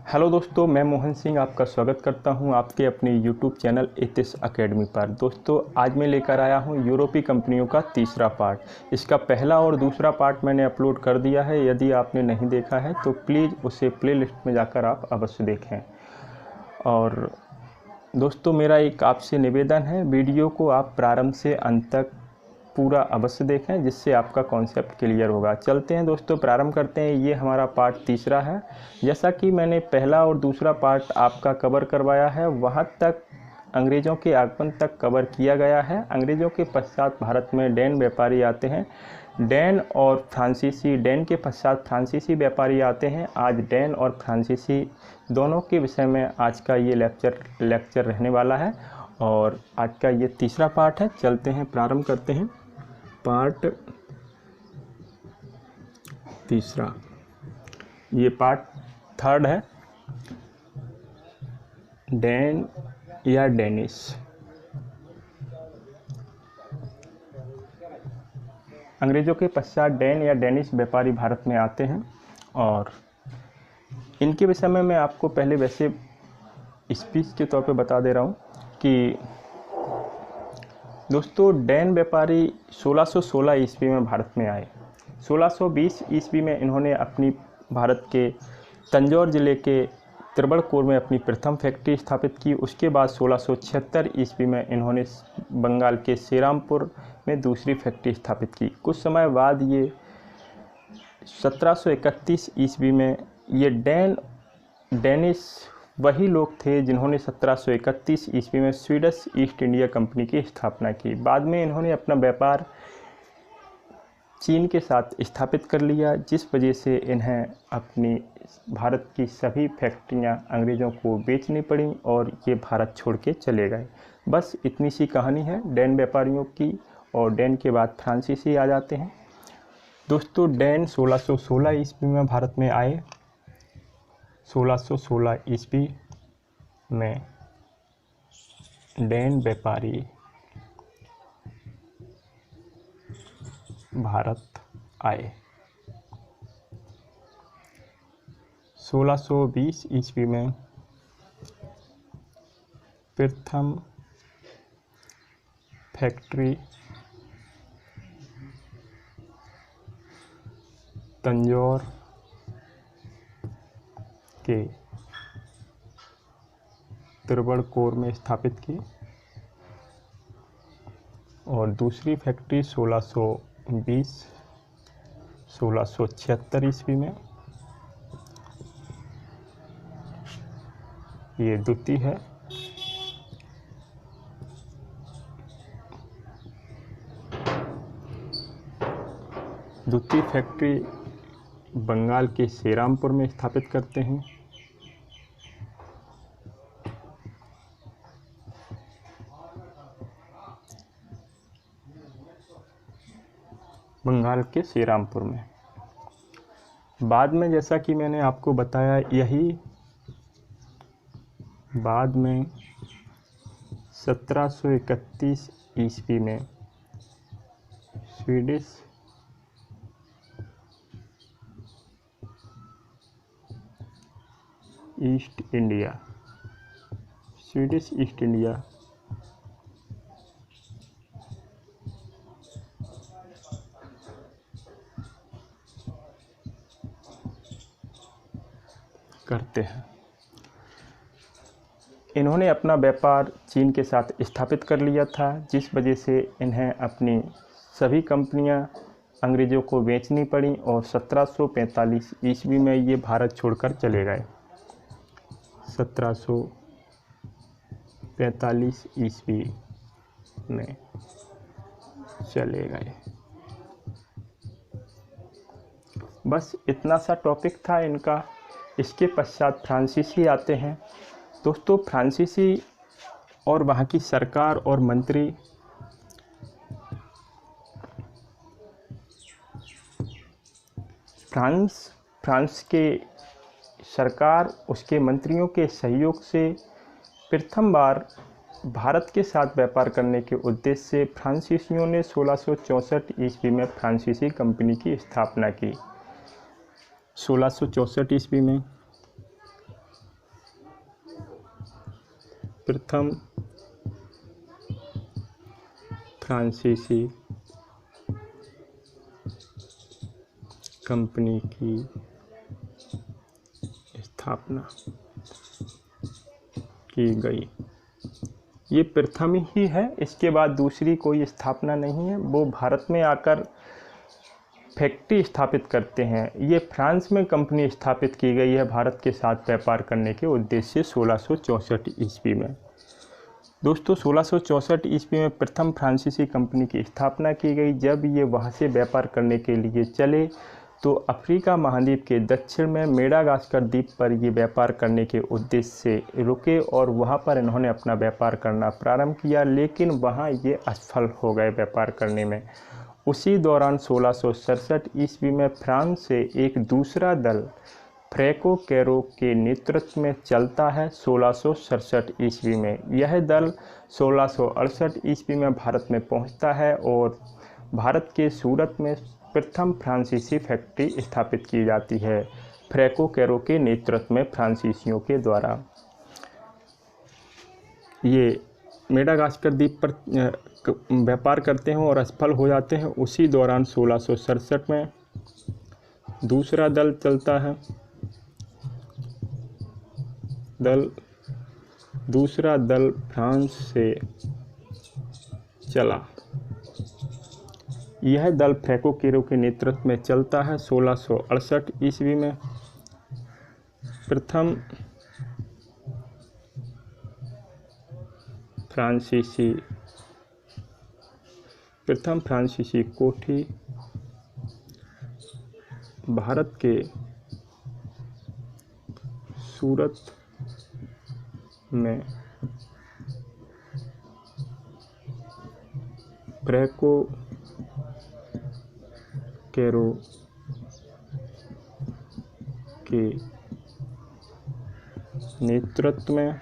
Hello दोस्तों, मैं मोहन सिंह आपका स्वागत करता हूं आपके अपने यूट्यूब चैनल एथिस अकेडमी पर। दोस्तों, आज मैं लेकर आया हूं यूरोपीय कंपनियों का तीसरा पार्ट। इसका पहला और दूसरा पार्ट मैंने अपलोड कर दिया है। यदि आपने नहीं देखा है तो प्लीज़ उसे प्लेलिस्ट में जाकर आप अवश्य देखें। और दोस्तों, मेरा एक आपसे निवेदन है, वीडियो को आप प्रारंभ से अंत तक पूरा अवश्य देखें, जिससे आपका कॉन्सेप्ट क्लियर होगा। चलते हैं दोस्तों, प्रारंभ करते हैं। ये हमारा पार्ट तीसरा है। जैसा कि मैंने पहला और दूसरा पार्ट आपका कवर करवाया है, वहाँ तक अंग्रेज़ों के आगमन तक कवर किया गया है। अंग्रेज़ों के पश्चात भारत में डैन व्यापारी आते हैं। डैन और फ्रांसीसी, डैन के पश्चात फ्रांसीसी व्यापारी आते हैं। आज डैन और फ्रांसीसी दोनों के विषय में आज का ये लेक्चर रहने वाला है और आज का ये तीसरा पार्ट है। चलते हैं, प्रारंभ करते हैं। पार्ट तीसरा, ये पार्ट थर्ड है, डैन या डेनिश। अंग्रेज़ों के पश्चात डैन या डेनिश व्यापारी भारत में आते हैं और इनके विषय में मैं आपको पहले वैसे स्पीच के तौर पे बता दे रहा हूँ कि दोस्तों, डैन व्यापारी 1616 ईस्वी में भारत में आए। 1620 ईस्वी में इन्होंने अपनी भारत के तंजौर ज़िले के त्रिबड़कोर में अपनी प्रथम फैक्ट्री स्थापित की। उसके बाद 1676 ईस्वी में इन्होंने बंगाल के श्रीरामपुर में दूसरी फैक्ट्री स्थापित की। कुछ समय बाद ये 1731 ईस्वी में ये डेनिश वही लोग थे जिन्होंने 1731 ईस्वी में स्वीडिश ईस्ट इंडिया कंपनी की स्थापना की। बाद में इन्होंने अपना व्यापार चीन के साथ स्थापित कर लिया, जिस वजह से इन्हें अपनी भारत की सभी फैक्ट्रियां अंग्रेज़ों को बेचनी पड़ी और ये भारत छोड़ के चले गए। बस इतनी सी कहानी है डैन व्यापारियों की। और डैन के बाद फ्रांसीसी आ जाते हैं। दोस्तों, डैन 1616 ईस्वी में भारत में आए। 1616 ईस्वी में डैन व्यापारी भारत आए। 1620 ईस्वी में प्रथम फैक्ट्री तंजौर के त्रिबड़कोर में स्थापित की और दूसरी फैक्ट्री 1676 ईस्वी में, ये द्वितीय है। द्वितीय फैक्ट्री बंगाल के श्रीरामपुर में स्थापित करते हैं। बंगाल के श्रीरामपुर में। बाद में, जैसा कि मैंने आपको बताया, यही बाद में 1731 ईस्वी में स्वीडिश ईस्ट इंडिया करते हैं। इन्होंने अपना व्यापार चीन के साथ स्थापित कर लिया था, जिस वजह से इन्हें अपनी सभी कंपनियां अंग्रेज़ों को बेचनी पड़ी और 1745 ईस्वी में ये भारत छोड़कर चले गए। 1745 ईस्वी में चले गए। बस इतना सा टॉपिक था इनका। इसके पश्चात फ्रांसीसी आते हैं। दोस्तों, फ्रांसीसी और वहाँ की सरकार और मंत्री फ्रांस के सरकार, उसके मंत्रियों के सहयोग से प्रथम बार भारत के साथ व्यापार करने के उद्देश्य से फ्रांसीसियों ने 1664 ईस्वी में फ्रांसीसी कंपनी की स्थापना की। 1664 ईस्वी में प्रथम फ्रांसीसी कंपनी की स्थापना की गई। ये प्रथम ही है, इसके बाद दूसरी कोई स्थापना नहीं है। वो भारत में आकर फैक्ट्री स्थापित करते हैं। ये फ्रांस में कंपनी स्थापित की गई है भारत के साथ व्यापार करने के उद्देश्य से 1664 ईस्वी में। दोस्तों 1664 ईस्वी में प्रथम फ्रांसीसी कंपनी की स्थापना की गई। जब ये वहाँ से व्यापार करने के लिए चले तो अफ्रीका महाद्वीप के दक्षिण में मेडागास्कर द्वीप पर ये व्यापार करने के उद्देश्य से रुके और वहाँ पर इन्होंने अपना व्यापार करना प्रारंभ किया, लेकिन वहाँ ये असफल हो गए व्यापार करने में। उसी दौरान 1667 ईस्वी में फ्रांस से एक दूसरा दल फ्रैंको कैरो के नेतृत्व में चलता है 1667 ईस्वी में। यह दल 1668 ईस्वी में भारत में पहुंचता है और भारत के सूरत में प्रथम फ्रांसीसी फैक्ट्री स्थापित की जाती है फ्रैंको कैरो के नेतृत्व में फ्रांसीसियों के द्वारा। ये मेडागास्कर द्वीप पर व्यापार करते हैं और असफल हो जाते हैं। उसी दौरान 1667 में दूसरा दल चलता है। दूसरा दल फ्रांस से चला। यह दल फ्रैंको कैरो के नेतृत्व में चलता है 1668 ईस्वी में। प्रथम फ्रांसीसी कोठी भारत के सूरत में फ्रैंको कैरो के नेतृत्व में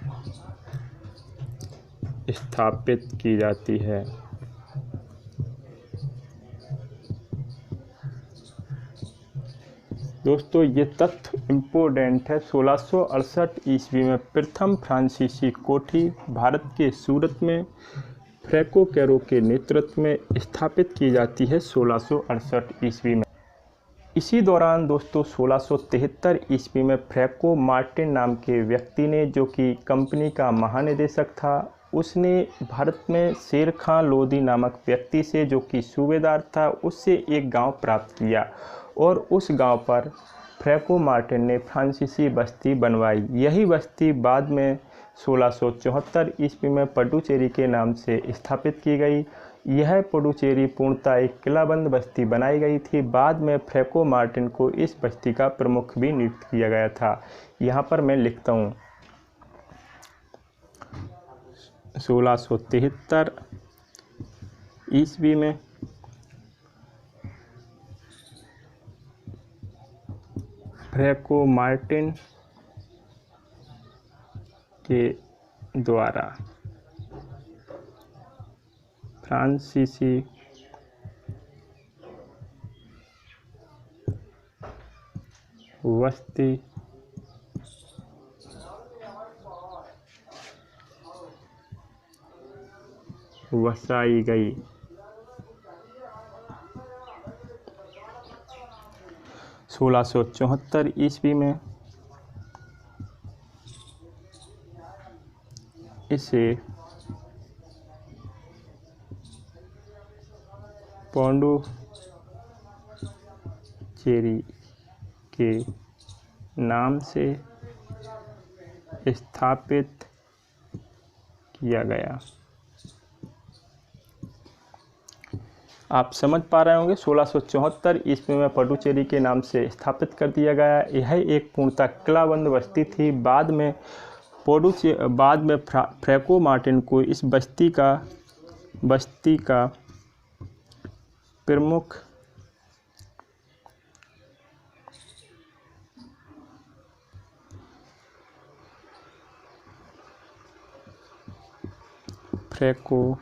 स्थापित की जाती है। दोस्तों ये तथ्य इम्पोर्टेंट है। 1668 ईस्वी में प्रथम फ्रांसीसी कोठी भारत के सूरत में फ्रैंको कैरो के नेतृत्व में स्थापित की जाती है 1668 ईस्वी में। इसी दौरान दोस्तों 1673 ईस्वी में फ्रैंको मार्टिन नाम के व्यक्ति ने, जो कि कंपनी का महानिदेशक था, उसने भारत में शेर खां लोदी नामक व्यक्ति से, जो कि सूबेदार था, उससे एक गांव प्राप्त किया और उस गांव पर फ्रैंको मार्टिन ने फ्रांसीसी बस्ती बनवाई। यही बस्ती बाद में 1674 ईस्वी में पुडुचेरी के नाम से स्थापित की गई। यह पुडुचेरी पूर्णतः एक किलाबंद बस्ती बनाई गई थी। बाद में फ्रैंको मार्टिन को इस बस्ती का प्रमुख भी नियुक्त किया गया था। यहाँ पर मैं लिखता हूँ 1673 ईस्वी में फ्रैंको मार्टिन के द्वारा फ्रांसीसी बस्ती वसाई गई। 1674 ईस्वी में इसे पुडुचेरी के नाम से स्थापित किया गया। आप समझ पा रहे होंगे 1674 ईस्वी में पुडुचेरी के नाम से स्थापित कर दिया गया। यह एक पूर्णतः किलाबंद बस्ती थी। बाद में फ्रैंको मार्टिन को इस बस्ती का प्रमुख फ्रैंको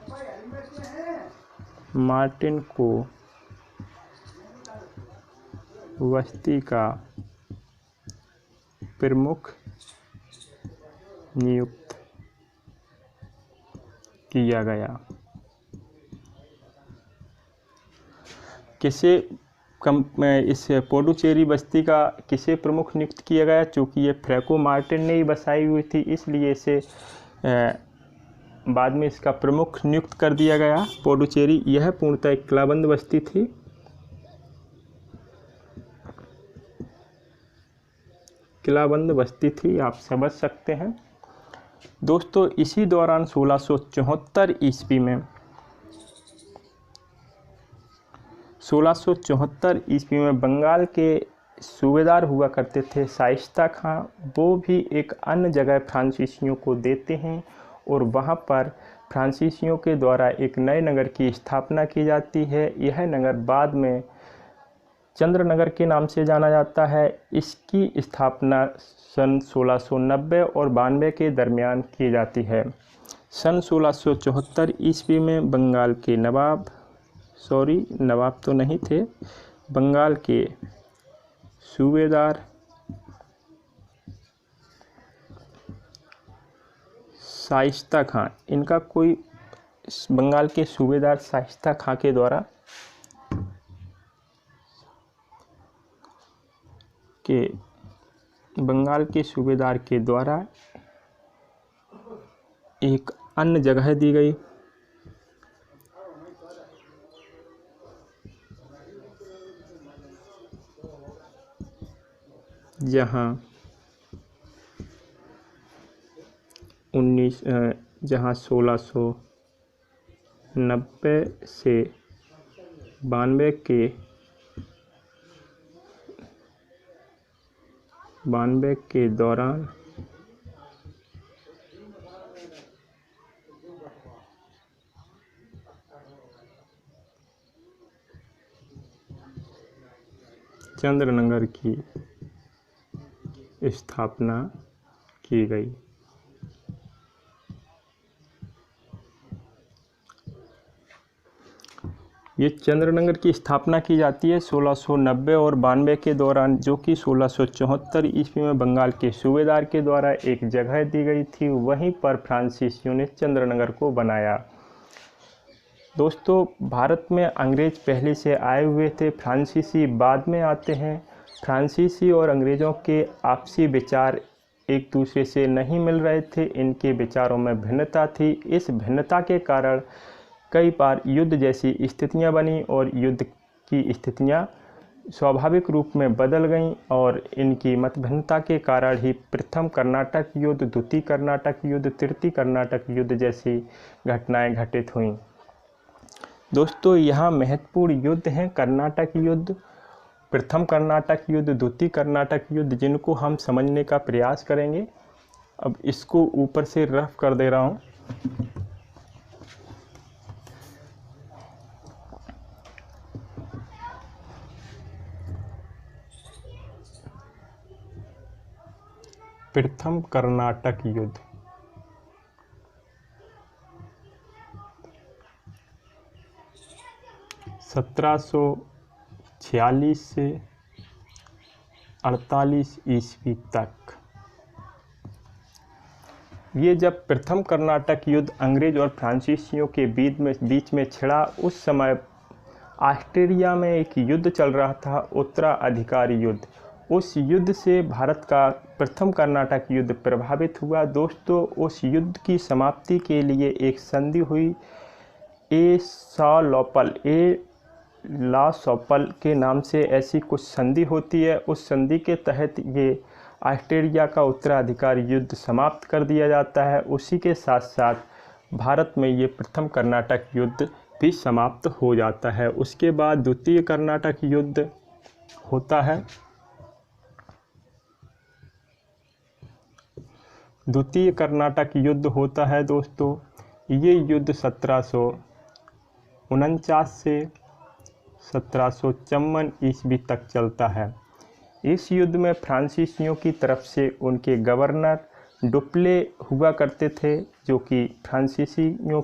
मार्टिन को बस्ती का प्रमुख नियुक्त किया गया। किसे इस पुडुचेरी बस्ती का किसे प्रमुख नियुक्त किया गया? चूँकि ये फ्रैंको मार्टिन ने ही बसाई हुई थी, इसलिए इसे बाद में इसका प्रमुख नियुक्त कर दिया गया। पुडुचेरी यह पूर्णतः एक किलाबंद बस्ती थी। किलाबंद बस्ती थी, आप समझ सकते हैं। दोस्तों इसी दौरान 1674 ईस्वी में 1674 ईस्वी में बंगाल के सूबेदार हुआ करते थे शाइस्ता खां, वो भी एक अन्य जगह फ्रांसीसियों को देते हैं और वहाँ पर फ्रांसीसियों के द्वारा एक नए नगर की स्थापना की जाती है। यह नगर बाद में चंद्रनगर के नाम से जाना जाता है। इसकी स्थापना सन 1690 और 92 के दरमियान की जाती है। सन 1674 ईस्वी में बंगाल के नवाब तो नहीं थे, बंगाल के सूबेदार शाइस्ता खां, इनका कोई बंगाल के सूबेदार शाइस्ता खां के द्वारा बंगाल के सूबेदार के द्वारा एक अन्य जगह दी गई जहाँ 1690 से 92 के दौरान चंद्रनगर की स्थापना की गई। ये चंद्रनगर की स्थापना की जाती है 1690 और 92 के दौरान, जो कि 1674 ईस्वी में बंगाल के सूबेदार के द्वारा एक जगह दी गई थी। वहीं पर फ्रांसीसियों ने चंद्रनगर को बनाया। दोस्तों भारत में अंग्रेज पहले से आए हुए थे, फ्रांसीसी बाद में आते हैं। फ्रांसीसी और अंग्रेज़ों के आपसी विचार एक दूसरे से नहीं मिल रहे थे, इनके विचारों में भिन्नता थी। इस भिन्नता के कारण कई बार युद्ध जैसी स्थितियां बनी और युद्ध की स्थितियां स्वाभाविक रूप में बदल गईं और इनकी मतभिन्नता के कारण ही प्रथम कर्नाटक युद्ध, द्वितीय कर्नाटक युद्ध, तृतीय कर्नाटक युद्ध जैसी घटनाएं घटित हुईं। दोस्तों यहाँ महत्वपूर्ण युद्ध हैं कर्नाटक युद्ध, प्रथम कर्नाटक युद्ध, द्वितीय कर्नाटक युद्ध, जिनको हम समझने का प्रयास करेंगे। अब इसको ऊपर से रफ कर दे रहा हूँ। प्रथम कर्नाटक युद्ध 1746 से 48 ईस्वी तक। ये जब प्रथम कर्नाटक युद्ध अंग्रेज और फ्रांसीसियों के बीच में छिड़ा, उस समय ऑस्ट्रेलिया में एक युद्ध चल रहा था, उत्तराधिकारी युद्ध। उस युद्ध से भारत का प्रथम कर्नाटक युद्ध प्रभावित हुआ। दोस्तों उस युद्ध की समाप्ति के लिए एक संधि हुई, ए ला सोपल के नाम से ऐसी कुछ संधि होती है। उस संधि के तहत ये ऑस्ट्रेलिया का उत्तराधिकारी युद्ध समाप्त कर दिया जाता है। उसी के साथ साथ भारत में ये प्रथम कर्नाटक युद्ध भी समाप्त हो जाता है। उसके बाद द्वितीय कर्नाटक युद्ध होता है। द्वितीय कर्नाटक युद्ध होता है दोस्तों, ये युद्ध 1749 से 1754 ईस्वी तक चलता है। इस युद्ध में फ्रांसीसियों की तरफ से उनके गवर्नर डुप्ले हुआ करते थे, जो कि फ्रांसीसियों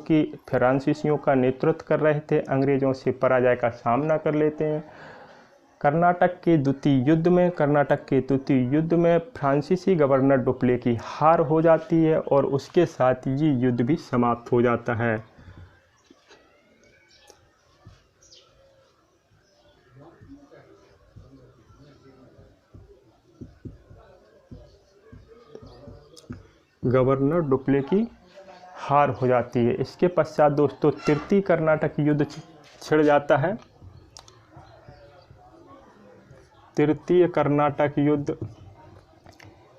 का नेतृत्व कर रहे थे। अंग्रेज़ों से पराजय का सामना कर लेते हैं। कर्नाटक के द्वितीय युद्ध में फ्रांसीसी गवर्नर डुप्ले की हार हो जाती है और उसके साथ ये युद्ध भी समाप्त हो जाता है। गवर्नर डुप्ले की हार हो जाती है। इसके पश्चात दोस्तों तृतीय कर्नाटक युद्ध छिड़ जाता है। तृतीय कर्नाटक युद्ध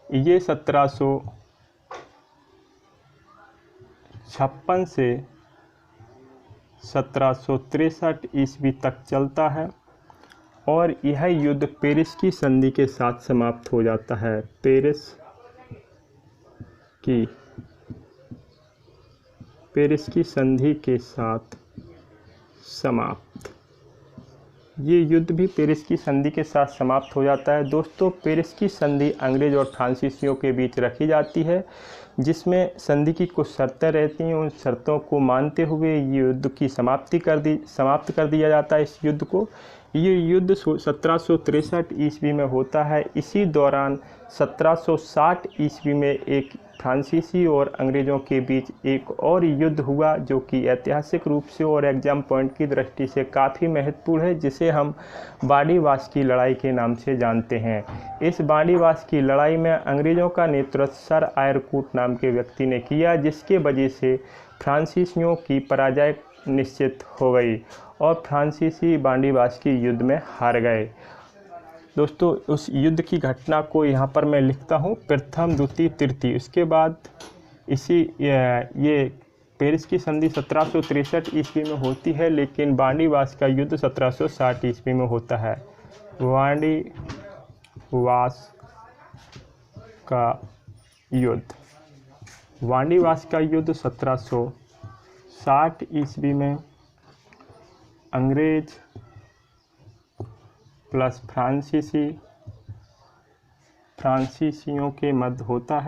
ये 1756 से 1763 ईस्वी तक चलता है और यह युद्ध पेरिस की संधि के साथ समाप्त हो जाता है। पेरिस की संधि के साथ समाप्त। ये युद्ध भी पेरिस की संधि के साथ समाप्त हो जाता है। दोस्तों पेरिस की संधि अंग्रेज और फ्रांसीसियों के बीच रखी जाती है, जिसमें संधि की कुछ शर्तें रहती हैं। उन शर्तों को मानते हुए ये युद्ध की समाप्त कर दिया जाता है इस युद्ध को। ये युद्ध 1763 ईस्वी में होता है। इसी दौरान 1760 ईस्वी में एक फ्रांसीसी और अंग्रेज़ों के बीच एक और युद्ध हुआ, जो कि ऐतिहासिक रूप से और एग्जाम पॉइंट की दृष्टि से काफ़ी महत्वपूर्ण है, जिसे हम बाड़ीवास की लड़ाई के नाम से जानते हैं। इस बाड़ीवास की लड़ाई में अंग्रेज़ों का नेतृत्व सर आयरकूट नाम के व्यक्ति ने किया, जिसके वजह से फ्रांसीसियों की पराजय निश्चित हो गई और फ्रांसीसी बाड़ीवास की युद्ध में हार गए। दोस्तों उस युद्ध की घटना को यहाँ पर मैं लिखता हूँ, प्रथम द्वितीय तृतीय। उसके बाद ये पेरिस की संधि 1763 ईस्वी में होती है, लेकिन बाड़ीवास का युद्ध 1760 ईस्वी में होता है। बाड़ीवास का युद्ध 1760 ईस्वी में अंग्रेज प्लस फ्रांसीसियों के मध्य होता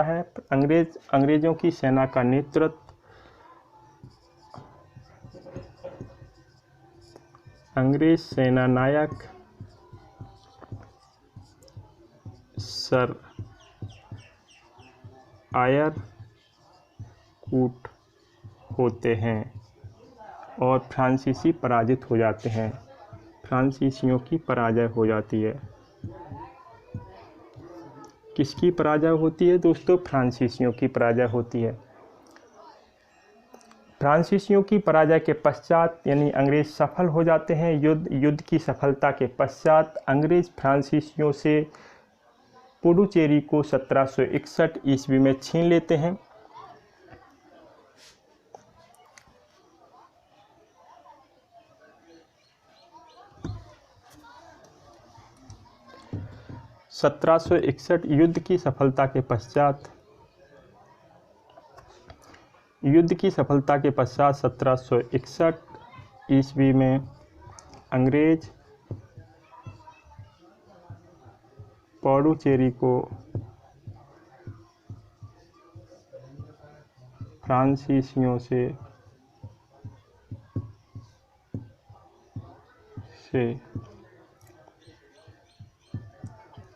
है। अंग्रेज़ों की सेना का नेतृत्व अंग्रेज सेना नायक सर आयरकूट होते हैं और फ्रांसीसी पराजित हो जाते हैं। फ्रांसीसियों की पराजय हो जाती है। किसकी पराजय होती है दोस्तों? फ्रांसीसियों की पराजय होती है। फ्रांसीसियों की पराजय के पश्चात यानी अंग्रेज सफल हो जाते हैं। युद्ध की सफलता के पश्चात अंग्रेज फ्रांसीसियों से पुडुचेरी को 1761 ईस्वी में छीन लेते हैं। युद्ध की सफलता के पश्चात 1761 ईस्वी में अंग्रेज पुडुचेरी को फ्रांसीसियों से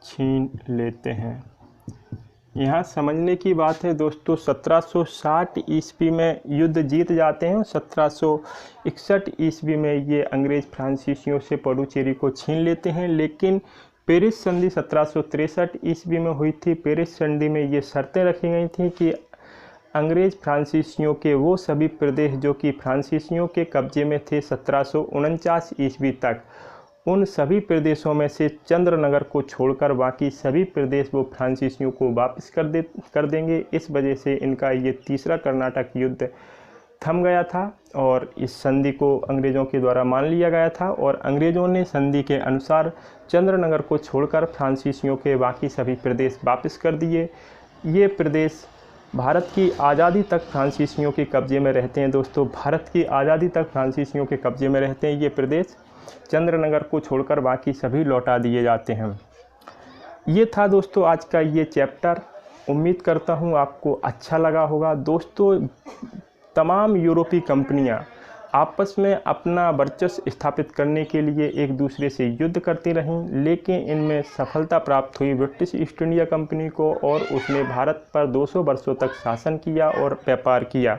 छीन लेते हैं। यहाँ समझने की बात है दोस्तों, 1760 ईस्वी में युद्ध जीत जाते हैं और 1761 ईस्वी में ये अंग्रेज फ्रांसीसियों से पुडुचेरी को छीन लेते हैं। लेकिन पेरिस संधि 1763 ईस्वी में हुई थी। पेरिस संधि में ये शर्तें रखी गई थी कि अंग्रेज फ्रांसीसियों के वो सभी प्रदेश जो कि फ्रांसीसियों के कब्जे में थे 1749 ईस्वी तक, उन सभी प्रदेशों में से चंद्रनगर को छोड़कर बाकी सभी प्रदेश वो फ्रांसीसियों को वापस कर देंगे। इस वजह से इनका ये तीसरा कर्नाटक युद्ध थम गया था और इस संधि को अंग्रेज़ों के द्वारा मान लिया गया था और अंग्रेज़ों ने संधि के अनुसार चंद्रनगर को छोड़कर फ्रांसीसियों के बाकी सभी प्रदेश वापस कर दिए। ये प्रदेश भारत की आज़ादी तक फ्रांसीसियों के कब्जे में रहते हैं। दोस्तों भारत की आज़ादी तक फ्रांसीसियों के कब्जे में रहते हैं ये प्रदेश। चंद्रनगर को छोड़कर बाकी सभी लौटा दिए जाते हैं। ये था दोस्तों आज का ये चैप्टर। उम्मीद करता हूँ आपको अच्छा लगा होगा। दोस्तों तमाम यूरोपीय कंपनियां आपस में अपना वर्चस्व स्थापित करने के लिए एक दूसरे से युद्ध करती रहीं, लेकिन इनमें सफलता प्राप्त हुई ब्रिटिश ईस्ट इंडिया कंपनी को और उसने भारत पर 200 वर्षों तक शासन किया और व्यापार किया।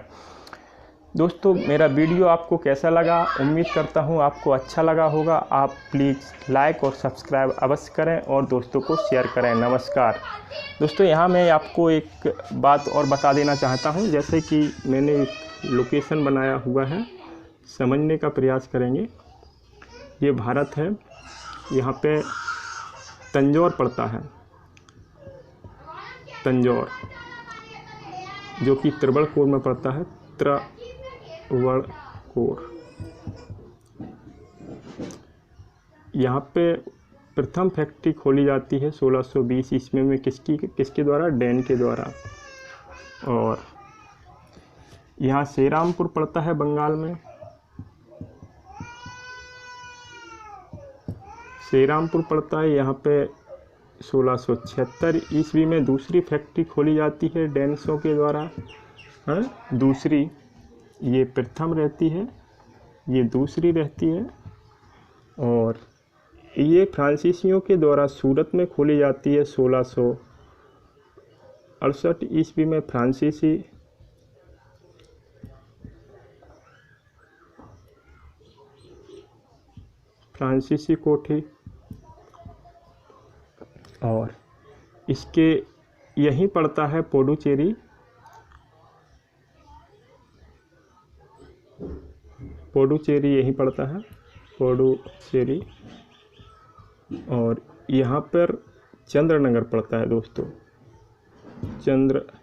दोस्तों, मेरा वीडियो आपको कैसा लगा? उम्मीद करता हूँ आपको अच्छा लगा होगा। आप प्लीज़ लाइक और सब्सक्राइब अवश्य करें और दोस्तों को शेयर करें। नमस्कार दोस्तों, यहाँ मैं आपको एक बात और बता देना चाहता हूँ। जैसे कि मैंने एक लोकेशन बनाया हुआ है, समझने का प्रयास करेंगे। ये भारत है, यहाँ पे तंजौर पड़ता है, तंजौर जो कि त्रावणकोर में पड़ता है, त्रावणकोर। यहाँ पे प्रथम फैक्ट्री खोली जाती है 1620 ईस्वी में। किसके द्वारा? डैन के द्वारा। और यहाँ श्रीरामपुर पड़ता है बंगाल में। श्रीरामपुर पड़ता है यहाँ पे 1676 ईस्वी में। दूसरी फैक्ट्री खोली जाती है डेनिशों के द्वारा। दूसरी, ये प्रथम रहती है, ये दूसरी रहती है। और ये फ्रांसीसियों के द्वारा सूरत में खोली जाती है 1668 ईस्वी में। फ्रांसीसी कोठी। और इसके यहीं पड़ता है पुडुचेरी। पुडुचेरी यहीं पड़ता है, पुडुचेरी। और यहाँ पर चंद्रनगर पड़ता है दोस्तों, चंद्रनगर।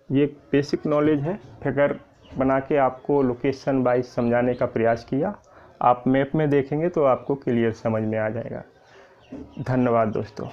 ये बेसिक नॉलेज है, फिगर बना के आपको लोकेशन वाइज समझाने का प्रयास किया। आप मैप में देखेंगे तो आपको क्लियर समझ में आ जाएगा। धन्यवाद दोस्तों।